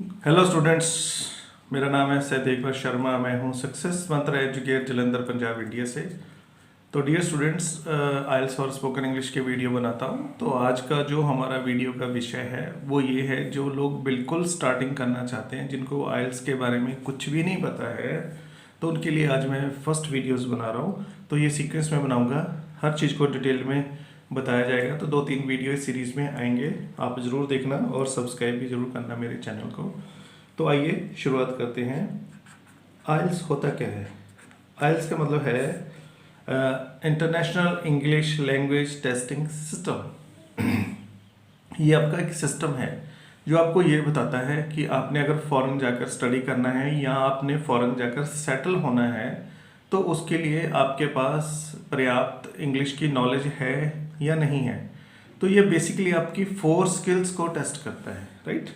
Hello students, मेरा नाम है सैदेव शर्मा। मैं हूं सक्सेस मंत्र एजुकेट जलंधर पंजाब इंडिया से। तो डियर स्टूडेंट्स, आइल्स और स्पोकन इंग्लिश के वीडियो बनाता हूं। तो आज का जो हमारा वीडियो का विषय है वो ये है, जो लोग बिल्कुल स्टार्टिंग करना चाहते हैं, जिनको आइल्स के बारे में कुछ भी नहीं पता है, तो उनके लिए आज मैं फर्स्ट वीडियोस बना रहा हूँ। तो ये सीक्वेंस में बनाऊँगा, हर चीज़ को डिटेल में बताया जाएगा। तो 2-3 वीडियो इस सीरीज़ में आएंगे, आप ज़रूर देखना और सब्सक्राइब भी ज़रूर करना मेरे चैनल को। तो आइए शुरुआत करते हैं। आइल्स होता क्या है? आइल्स का मतलब है international English language testing system. ये आपका एक सिस्टम है जो आपको ये बताता है कि आपने अगर फ़ॉरेन जाकर स्टडी करना है या आपने फ़ॉरेन जाकर सेटल होना है, तो उसके लिए आपके पास पर्याप्त इंग्लिश की नॉलेज है या नहीं है। तो ये बेसिकली आपकी 4 स्किल्स को टेस्ट करता है, राइट।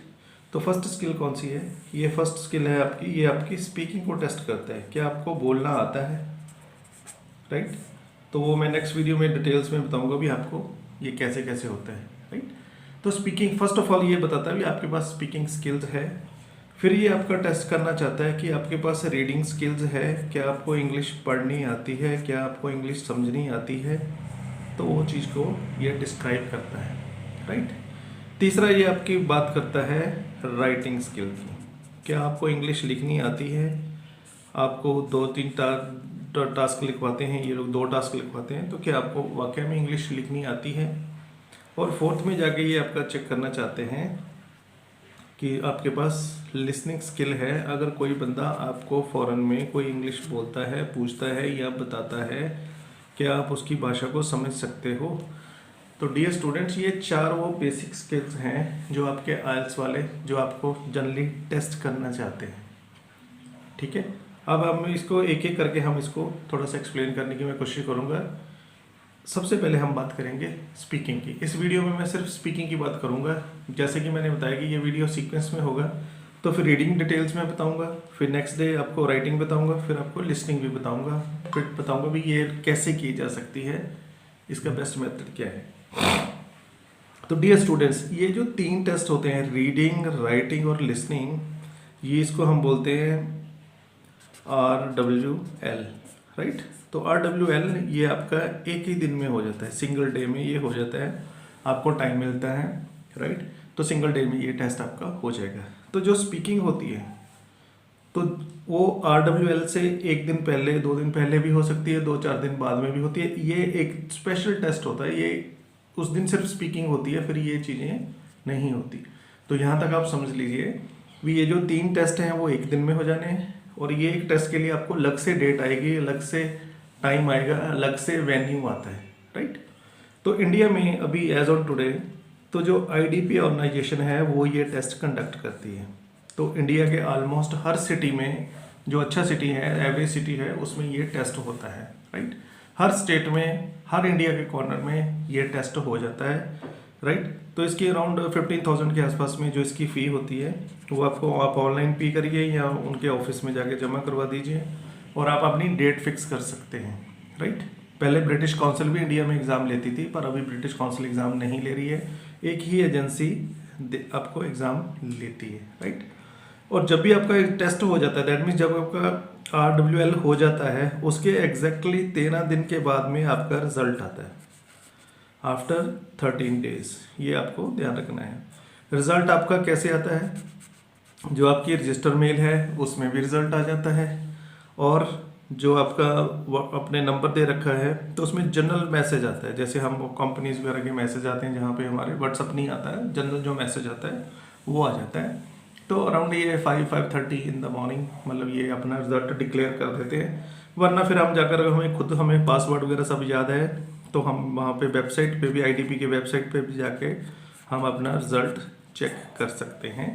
तो फर्स्ट स्किल कौन सी है? ये फर्स्ट स्किल है आपकी, ये आपकी स्पीकिंग को टेस्ट करता है, क्या आपको बोलना आता है, राइट। तो वो मैं नेक्स्ट वीडियो में डिटेल्स में बताऊंगा भी आपको ये कैसे कैसे होता है, राइट। तो स्पीकिंग फर्स्ट ऑफ ऑल ये बताता है भी आपके पास स्पीकिंग स्किल्स है। फिर ये आपका टेस्ट करना चाहता है कि आपके पास रीडिंग स्किल्स है, क्या आपको इंग्लिश पढ़नी आती है, क्या आपको इंग्लिश समझनी आती है। तो वो चीज़ को ये डिस्क्राइब करता है, राइट। तीसरा ये आपकी बात करता है राइटिंग स्किल की, क्या आपको इंग्लिश लिखनी आती है। आपको 2-3 टास्क लिखवाते हैं ये लोग, 2 टास्क लिखवाते हैं, तो क्या आपको वाकई में इंग्लिश लिखनी आती है। और फोर्थ में जाके ये आपका चेक करना चाहते हैं कि आपके पास लिसनिंग स्किल है। अगर कोई बंदा आपको फॉरेन में कोई इंग्लिश बोलता है, पूछता है या बताता है, क्या आप उसकी भाषा को समझ सकते हो। तो डियर स्टूडेंट्स, ये 4 वो बेसिक स्किल्स हैं जो आपके आइल्स वाले, जो आपको जनरली टेस्ट करना चाहते हैं, ठीक है। अब हम इसको एक एक करके हम इसको थोड़ा सा एक्सप्लेन करने की मैं कोशिश करूँगा। सबसे पहले हम बात करेंगे स्पीकिंग की। इस वीडियो में मैं सिर्फ स्पीकिंग की बात करूंगा। जैसे कि मैंने बताया कि ये वीडियो सीक्वेंस में होगा, तो फिर रीडिंग डिटेल्स में बताऊंगा, फिर नेक्स्ट डे आपको राइटिंग बताऊंगा, फिर आपको लिसनिंग भी बताऊंगा, फिर बताऊंगा भी ये कैसे की जा सकती है, इसका बेस्ट मेथड क्या है। तो डियर स्टूडेंट्स, ये जो 3 टेस्ट होते हैं, रीडिंग, राइटिंग और लिसनिंग, ये इसको हम बोलते हैं RWL, राइट। तो RWL ये आपका एक ही दिन में हो जाता है, सिंगल डे में ये हो जाता है, आपको टाइम मिलता है, राइट। तो सिंगल डे में ये टेस्ट आपका हो जाएगा। तो जो स्पीकिंग होती है, तो वो RWL से एक दिन पहले, 2 दिन पहले भी हो सकती है, 2-4 दिन बाद में भी होती है। ये एक स्पेशल टेस्ट होता है, ये उस दिन सिर्फ स्पीकिंग होती है, फिर ये चीज़ें नहीं होती। तो यहाँ तक आप समझ लीजिए भी ये जो 3 टेस्ट हैं वो एक दिन में हो जाने हैं, और ये एक टेस्ट के लिए आपको अलग से डेट आएगी, अलग से टाइम आएगा, अलग से वेन्यू आता है, राइट। तो इंडिया में अभी एज ऑन टुडे, तो जो IDP ऑर्गेनाइजेशन है वो ये टेस्ट कंडक्ट करती है। तो इंडिया के ऑलमोस्ट हर सिटी में, जो अच्छा सिटी है, एवरेज सिटी है, उसमें ये टेस्ट होता है, राइट। हर स्टेट में, हर इंडिया के कॉर्नर में ये टेस्ट हो जाता है, राइट। तो इसकी अराउंड 15,000 के आसपास में जो इसकी फ़ी होती है, वो आपको आप ऑनलाइन पे करिए या उनके ऑफिस में जाके जमा करवा दीजिए, और आप अपनी डेट फिक्स कर सकते हैं, राइट। पहले ब्रिटिश काउंसिल भी इंडिया में एग्ज़ाम लेती थी, पर अभी ब्रिटिश काउंसिल एग्ज़ाम नहीं ले रही है, एक ही एजेंसी आपको एग्ज़ाम लेती है, राइट। और जब भी आपका एक टेस्ट हो जाता है, दैट मीन्स जब आपका RWL हो जाता है, उसके एग्जैक्टली 13 दिन के बाद में आपका रिजल्ट आता है, आफ्टर 13 डेज। ये आपको ध्यान रखना है। रिजल्ट आपका कैसे आता है? जो आपकी रजिस्टर मेल है उसमें भी रिजल्ट आ जाता है, और जो आपका अपने नंबर दे रखा है तो उसमें जनरल मैसेज आता है। जैसे हम कंपनीज वगैरह के मैसेज आते हैं जहाँ पे हमारे व्हाट्सअप नहीं आता है, जनरल जो मैसेज आता है वो आ जाता है। तो अराउंड ये 5-5:30 इन द मॉर्निंग, मतलब ये अपना रिजल्ट डिक्लेयर कर देते हैं। वरना फिर हम जाकर, हमें पासवर्ड वगैरह सब याद है, तो हम वहाँ पे वेबसाइट पे भी, IDP के वेबसाइट पे भी जाके हम अपना रिजल्ट चेक कर सकते हैं।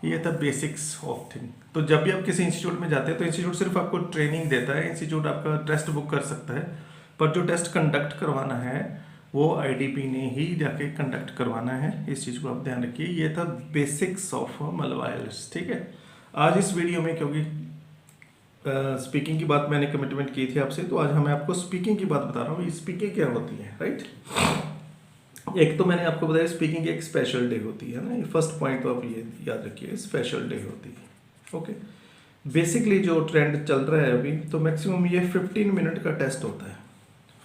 ये था बेसिक्स ऑफ थिंग। तो जब भी आप किसी इंस्टीट्यूट में जाते हैं तो इंस्टीट्यूट सिर्फ आपको ट्रेनिंग देता है, इंस्टीट्यूट आपका टेस्ट बुक कर सकता है, पर जो टेस्ट कंडक्ट करवाना है वो IDP ने ही जाके कंडक्ट करवाना है। इस चीज़ को आप ध्यान रखिए। ये था बेसिक्स ऑफ मतलब आइल्स, ठीक है। आज इस वीडियो में क्योंकि स्पीकिंग की बात मैंने कमिटमेंट की थी आपसे, तो आज मैं आपको स्पीकिंग की बात बता रहा हूँ। स्पीकिंग क्या होती है, राइट। एक तो मैंने आपको बताया स्पीकिंग एक स्पेशल डे होती है ना, ये फर्स्ट पॉइंट तो आप ये याद रखिए, स्पेशल डे होती है। ओके, बेसिकली जो ट्रेंड चल रहा है अभी, तो मैक्सिमम ये 15 मिनट का टेस्ट होता है,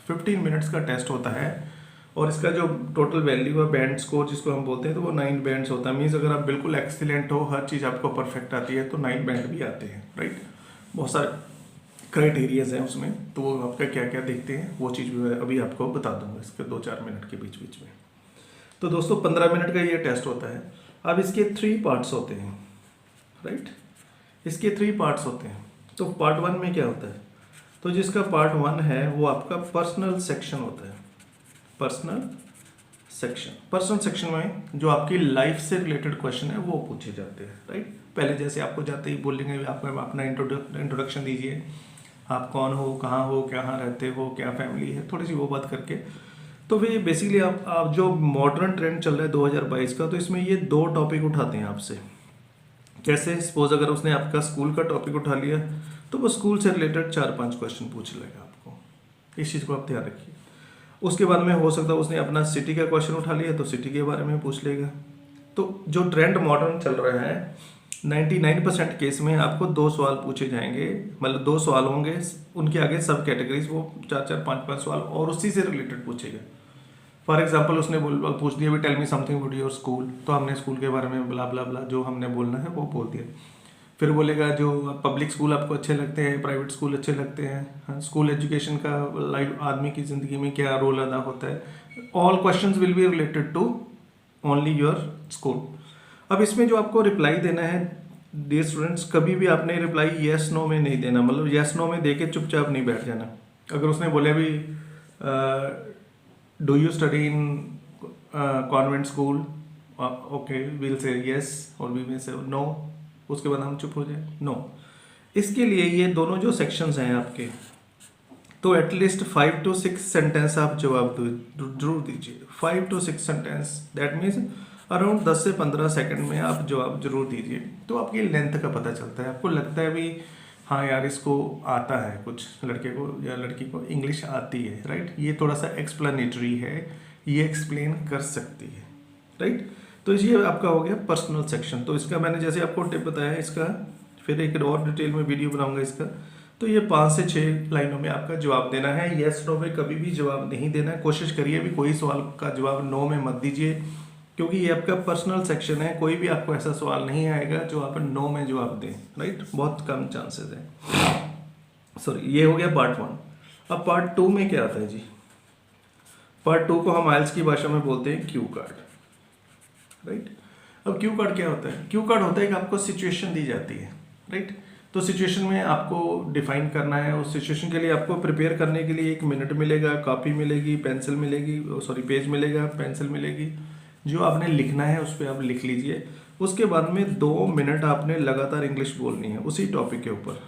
15 मिनट्स का टेस्ट होता है। और इसका जो टोटल वैल्यू है बैंड स्कोर जिसको हम बोलते हैं, तो वो 9 बैंड्स होता है। मीन्स अगर आप बिल्कुल एक्सीलेंट हो, हर चीज़ आपको परफेक्ट आती है, तो 9 बैंड भी आते हैं, राइट। बहुत सारे क्राइटेरियाज हैं उसमें, तो वो आपका क्या क्या देखते हैं वो चीज़ भी मैं अभी आपको बता दूंगा इसके 2-4 मिनट के बीच बीच में। तो दोस्तों 15 मिनट का ये टेस्ट होता है। अब इसके 3 पार्ट्स होते हैं, राइट। इसके 3 पार्ट्स होते हैं। तो पार्ट 1 में क्या होता है, तो जिसका पार्ट 1 है वो आपका पर्सनल सेक्शन होता है। पर्सनल सेक्शन में जो आपकी लाइफ से रिलेटेड क्वेश्चन है वो पूछे जाते हैं, राइट। पहले जैसे आपको जाते ही बोलेंगे आप अपना इंट्रोडक्शन दीजिए, आप कौन हो, कहाँ हो, कहाँ रहते हो, क्या फैमिली है, थोड़ी सी वो बात करके। तो फिर बेसिकली आप जो मॉडर्न ट्रेंड चल रहा है 2022 का, तो इसमें ये 2 टॉपिक उठाते हैं आपसे। कैसे, सपोज अगर उसने आपका स्कूल का टॉपिक उठा लिया, तो वो स्कूल से रिलेटेड 4-5 क्वेश्चन पूछ लेगा आपको। इस चीज़ को आप ध्यान रखिए। उसके बाद में हो सकता है उसने अपना सिटी का क्वेश्चन उठा लिया, तो सिटी के बारे में पूछ लेगा। तो जो ट्रेंड मॉडर्न चल रहा है, 99% केस में आपको 2 सवाल पूछे जाएंगे, मतलब 2 सवाल होंगे, उनके आगे सब कैटेगरीज वो 4-4, 5-5 सवाल और उसी से रिलेटेड पूछेगा। फॉर एग्जाम्पल उसने पूछ दिया भी tell me something about your school, तो हमने स्कूल के बारे में ब्ला ब्ला ब्ला जो हमने बोलना है वो बोल दिया। फिर बोलेगा जो पब्लिक स्कूल आपको अच्छे लगते हैं, प्राइवेट स्कूल अच्छे लगते हैं, स्कूल एजुकेशन का लाइफ आदमी की ज़िंदगी में क्या रोल अदा होता है। All questions will be related to only your school. अब इसमें जो आपको रिप्लाई देना है डियर स्टूडेंट्स, कभी भी आपने रिप्लाई येस नो में नहीं देना, मतलब येस नो में देके चुपचाप नहीं बैठ जाना। अगर उसने बोले भी do you study in convent school, okay will say yes और वी विल से नो, उसके बाद हम चुप हो जाए, नो। इसके लिए ये दोनों जो सेक्शंस हैं आपके, तो एटलीस्ट 5 to 6 सेंटेंस आप जवाब जरूर दीजिए। 5 to 6 sentence, that means around 10 से 15 सेकंड में आप जवाब जरूर दीजिए। तो आपकी लेंथ का पता चलता है, आपको लगता है भी हाँ यार इसको आता है, कुछ लड़के को या लड़की को इंग्लिश आती है, राइट। ये थोड़ा सा एक्सप्लेनेटरी है, ये एक्सप्लेन कर सकती है, राइट। तो ये आपका हो गया पर्सनल सेक्शन। तो इसका मैंने जैसे आपको टिप बताया, इसका फिर एक और डिटेल में वीडियो बनाऊंगा इसका। तो ये 5 से 6 लाइनों में आपका जवाब देना है। येस नो में कभी भी जवाब नहीं देना है। कोशिश करिए भी कोई सवाल का जवाब नो में मत दीजिए, क्योंकि ये आपका पर्सनल सेक्शन है। कोई भी आपको ऐसा सवाल नहीं आएगा जो आप नो में जवाब दें, राइट, बहुत कम चांसेस है। सॉरी, ये हो गया पार्ट 1। अब पार्ट 2 में क्या आता है जी। पार्ट 2 को हम आइल्स की भाषा में बोलते हैं क्यू कार्ड, राइट। अब क्यू कार्ड क्या होता है? क्यू कार्ड होता है कि आपको सिचुएशन दी जाती है, राइट। तो सिचुएशन में आपको डिफाइन करना है। उस सिचुएशन के लिए आपको प्रिपेयर करने के लिए 1 मिनट मिलेगा, कॉपी मिलेगी, पेंसिल मिलेगी, सॉरी पेज मिलेगा, पेंसिल मिलेगी। जो आपने लिखना है उस पर आप लिख लीजिए। उसके बाद में 2 मिनट आपने लगातार इंग्लिश बोलनी है उसी टॉपिक के ऊपर।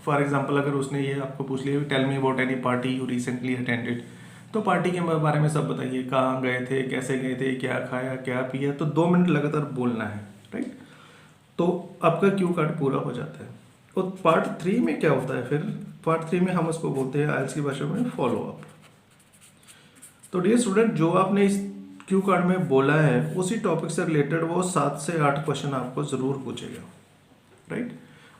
फॉर एग्जाम्पल अगर उसने ये आपको पूछ लिया tell me about any party you recently attended, तो पार्टी के बारे में सब बताइए, कहाँ गए थे, कैसे गए थे, क्या खाया, क्या पिया। तो 2 मिनट लगातार बोलना है, राइट। तो आपका क्यू कार्ड पूरा हो जाता है। और पार्ट 3 में क्या होता है फिर? पार्ट 3 में हम उसको बोलते हैं आइल्स की भाषा में फॉलो अप। तो डियर स्टूडेंट, जो आपने इस क्यू कार्ड में बोला है उसी टॉपिक से रिलेटेड वो 7 से 8 क्वेश्चन आपको ज़रूर पूछेगा, राइट।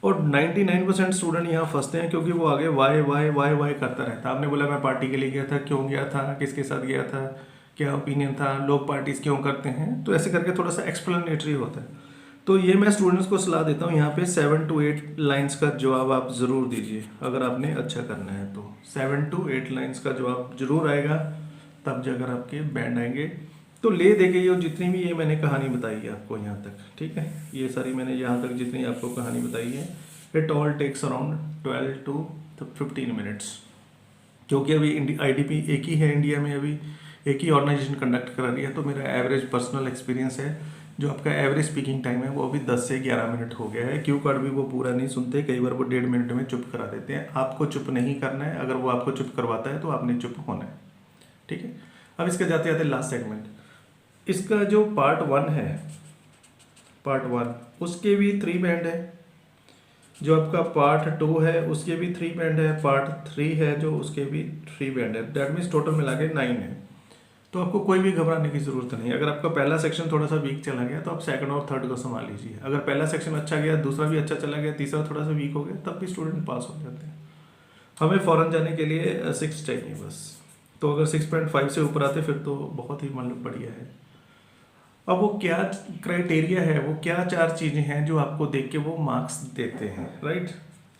और 99% स्टूडेंट यहाँ फंसते हैं क्योंकि वो आगे वाई वाई वाई वाई करता रहता है। आपने बोला मैं पार्टी के लिए गया था, क्यों गया था, किसके साथ गया था, क्या ओपिनियन था, लोग पार्टीज क्यों करते हैं। तो ऐसे करके थोड़ा सा एक्सप्लेनेटरी होता है। तो ये मैं स्टूडेंट्स को सलाह देता हूँ, यहाँ पे 7 to 8 लाइन्स का जवाब आप ज़रूर दीजिए अगर आपने अच्छा करना है। तो 7 to 8 लाइन्स का जवाब जरूर आएगा, तब जाकर आपके बैंड आएंगे। तो ले दे गई, और जितनी भी ये मैंने कहानी बताई है आपको यहाँ तक, ठीक है, ये सारी मैंने यहाँ तक जितनी आपको कहानी बताई है, it all takes around 12 to 15 minutes. क्योंकि अभी IDP एक ही है इंडिया में, अभी एक ही ऑर्गेनाइजेशन कंडक्ट करा रही है। तो मेरा एवरेज पर्सनल एक्सपीरियंस है, जो आपका एवरेज स्पीकिंग टाइम है वो अभी 10 से 11 मिनट हो गया है। क्यू कार्ड भी वो पूरा नहीं सुनते, कई बार वो 1.5 मिनट में चुप करा देते हैं। आपको चुप नहीं करना है, अगर वो आपको चुप करवाता है तो आपने चुप होना है, ठीक है। अब इसका जाते जाते लास्ट सेगमेंट, इसका जो पार्ट 1 है, पार्ट 1 उसके भी 3 बैंड है। जो आपका पार्ट 2 है उसके भी 3 बैंड है। पार्ट 3 है जो उसके भी 3 बैंड है। दैट मीन्स टोटल मिला के 9 है। तो आपको कोई भी घबराने की ज़रूरत नहीं है। अगर आपका पहला सेक्शन थोड़ा सा वीक चला गया तो आप सेकंड और थर्ड को संभाल लीजिए। अगर पहला सेक्शन अच्छा गया, दूसरा भी अच्छा चला गया, तीसरा थोड़ा सा वीक हो गया, तब भी स्टूडेंट पास हो जाते हैं। हमें फ़ौरन जाने के लिए 6 चाहिए बस। तो अगर 6.5 से ऊपर आते फिर तो बहुत ही मतलब बढ़िया है। अब वो क्या क्राइटेरिया है, वो क्या 4 चीज़ें हैं जो आपको देख के वो मार्क्स देते हैं, राइट।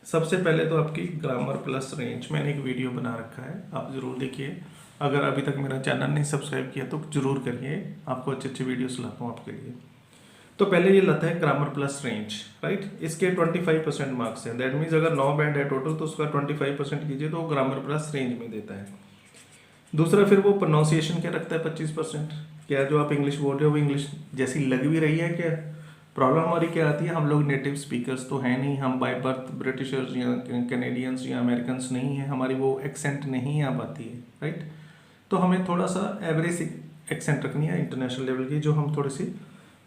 सबसे पहले तो आपकी ग्रामर प्लस रेंज, मैंने एक वीडियो बना रखा है, आप ज़रूर देखिए। अगर अभी तक मेरा चैनल नहीं सब्सक्राइब किया तो ज़रूर करिए, आपको अच्छे अच्छे वीडियोस लाता हूँ आपके लिए। तो पहले ये लाता है ग्रामर प्लस रेंज, राइट। इसके 25% मार्क्स हैं। दैट मीन्स अगर 9 बैंड है टोटल तो उसका 25% कीजिए तो वो ग्रामर प्लस रेंज में देता है। दूसरा फिर वो प्रोनाउंसिएशन क्या रखता है 25%। क्या जो आप इंग्लिश बोल रहे हो वो इंग्लिश जैसी लग भी रही है क्या। प्रॉब्लम हमारी क्या आती है, हम लोग नेटिव स्पीकर्स तो हैं नहीं, हम बाय बर्थ ब्रिटिशर्स या कैनेडियंस या अमेरिकन नहीं हैं, हमारी वो एक्सेंट नहीं आ पाती है, राइट। तो हमें थोड़ा सा एवरेज एक्सेंट रखनी है इंटरनेशनल लेवल की, जो हम थोड़ी सी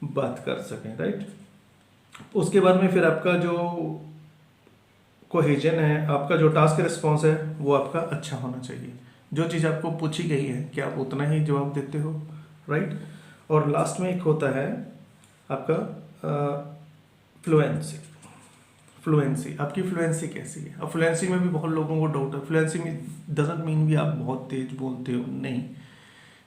बात कर सकें, राइट। उसके बाद में फिर आपका जो कोहेजन है, आपका जो टास्क रिस्पॉन्स है वो आपका अच्छा होना चाहिए। जो चीज़ आपको पूछी गई है क्या आप उतना ही जवाब देते हो, राइट। और लास्ट में एक होता है आपका फ्लुएंसी। फ्लुएंसी, आपकी फ्लुएंसी कैसी है। अब फ्लुएंसी में भी बहुत लोगों को डाउट है। फ्लुएंसी में डजंट मीन भी आप बहुत तेज बोलते हो, नहीं।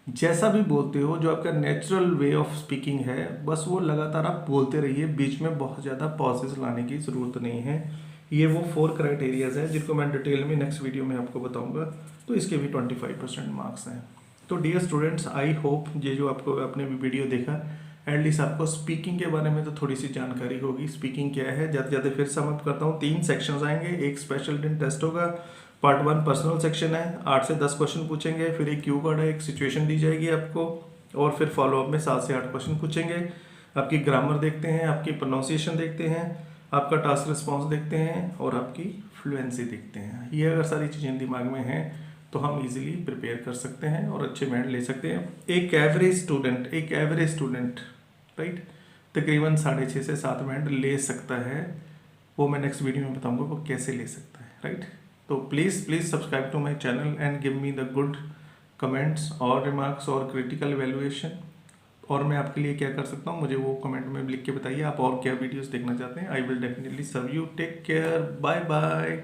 जैसा भी बोलते हो, जो आपका नेचुरल वे ऑफ स्पीकिंग है, बस वो लगातार आप बोलते रहिए, बीच में बहुत ज़्यादा पॉजेस लाने की ज़रूरत नहीं है। ये वो 4 क्राइटेरियाज हैं जिनको मैं डिटेल में नेक्स्ट वीडियो में आपको बताऊंगा। तो इसके भी 25% मार्क्स हैं। तो डियर स्टूडेंट्स, आई होप ये जो आपको आपने भी वीडियो देखा, एटलीस्ट आपको स्पीकिंग के बारे में तो थोड़ी सी जानकारी होगी। स्पीकिंग क्या है, ज़्यादा ज़्यादा फिर समअप करता हूँ। 3 सेक्शंस आएंगे, एक स्पेशल टेस्ट होगा, पार्ट 1 पर्सनल सेक्शन है, 8 से 10 क्वेश्चन पूछेंगे, फिर एक क्यू कार्ड है, एक सिचुएशन दी जाएगी आपको, और फिर फॉलोअप में 7 से 8 क्वेश्चन पूछेंगे। आपकी ग्रामर देखते हैं, आपकी प्रोनाउंसिएशन देखते हैं, आपका टास्क रिस्पॉन्स देखते हैं, और आपकी फ्लुएंसी देखते हैं। ये अगर सारी चीज़ें दिमाग में हैं तो हम इजीली प्रिपेयर कर सकते हैं और अच्छे बैंड ले सकते हैं। एक एवरेज स्टूडेंट राइट तकरीबन 6.5 से 7 बैंड ले सकता है। वो मैं नेक्स्ट वीडियो में बताऊंगा वो कैसे ले सकता है, राइट। तो please subscribe to my channel and give me the good comments और रिमार्क्स और क्रिटिकल एवेल्युएशन। और मैं आपके लिए क्या कर सकता हूँ, मुझे वो कमेंट में लिख के बताइए आप और क्या वीडियोस देखना चाहते हैं। I will definitely serve you. Take care, bye bye.